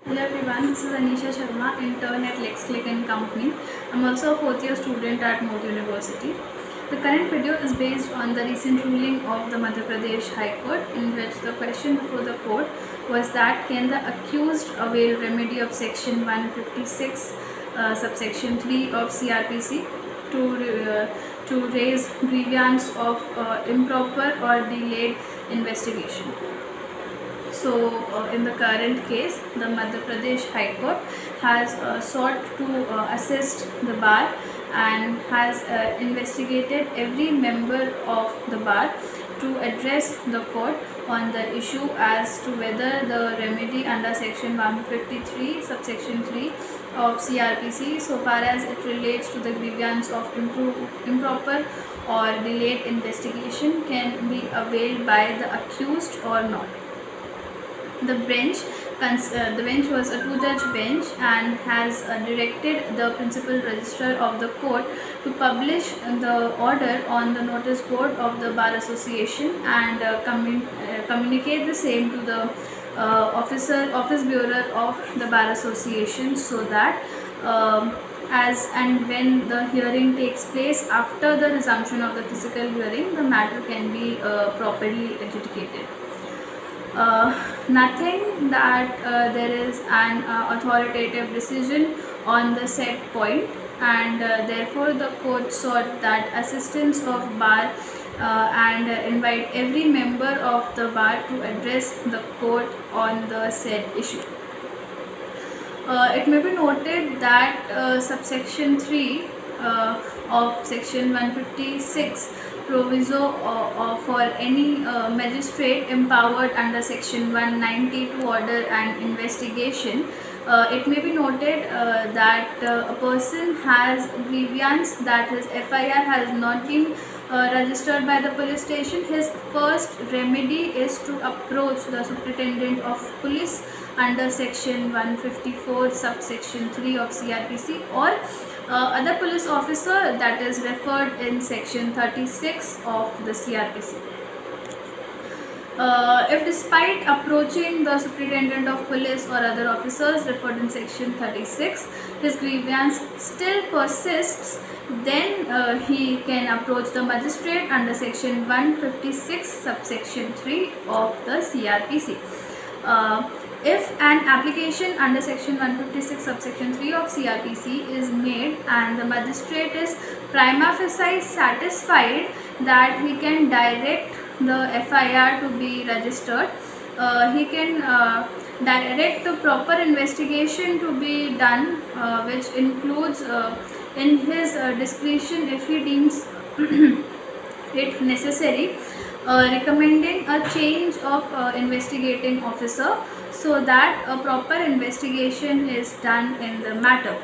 Hello everyone, this is Anisha Sharma, intern at LexClick and Company. I'm also a fourth year student at Modi University. The current video is based on the recent ruling of the Madhya Pradesh High Court, in which the question before the court was that can the accused avail remedy of section 156 subsection 3 of CRPC to raise grievance of improper or delayed investigation. So, in the current case, the Madhya Pradesh High Court has sought to assist the bar and has investigated every member of the bar to address the court on the issue as to whether the remedy under section 153 subsection 3 of CRPC, so far as it relates to the grievance of improper or delayed investigation, can be availed by the accused or not. The bench was a two-judge bench and has directed the principal registrar of the court to publish the order on the notice board of the Bar Association and communicate the same to the office bureau of the Bar Association, so that as and when the hearing takes place after the resumption of the physical hearing, the matter can be properly adjudicated. Nothing that there is an authoritative decision on the said point, and therefore the court sought that assistance of bar and invite every member of the bar to address the court on the said issue. It may be noted that subsection 3 of section 156 proviso for any magistrate empowered under section 190 to order an investigation. It may be noted that a person has grievance, that his FIR has not been registered by the police station. His first remedy is to approach the superintendent of police under section 154 subsection 3 of CRPC, or other police officer that is referred in section 36 of the CRPC. If despite approaching the superintendent of police or other officers referred in section 36, his grievance still persists, then he can approach the magistrate under section 156 subsection 3 of the CRPC. If an application under section 156 subsection 3 of CRPC is made and the magistrate is prima facie satisfied that he can direct the FIR to be registered, he can direct the proper investigation to be done, which includes in his discretion, if he deems it necessary, recommending a change of investigating officer, so that a proper investigation is done in the matter.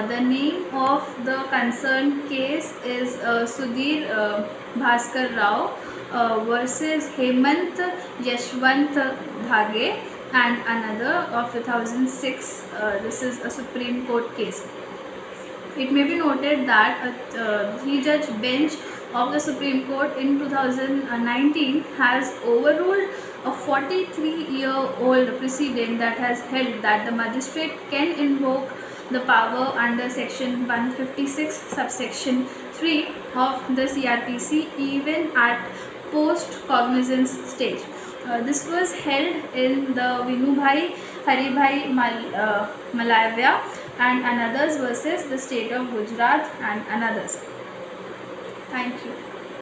The name of the concerned case is Sudhir Bhaskar Rao versus Hemant Yashwant Dhage and another of 2006. This is a Supreme Court case. It may be noted that a three-judge bench of the Supreme Court in 2019 has overruled a 43-year-old precedent that has held that the magistrate can invoke the power under section 156 subsection 3 of the CRPC even at post-cognizance stage. This was held in the Vinubhai Haribhai Malavya and another's versus the state of Gujarat and another's. Thank you.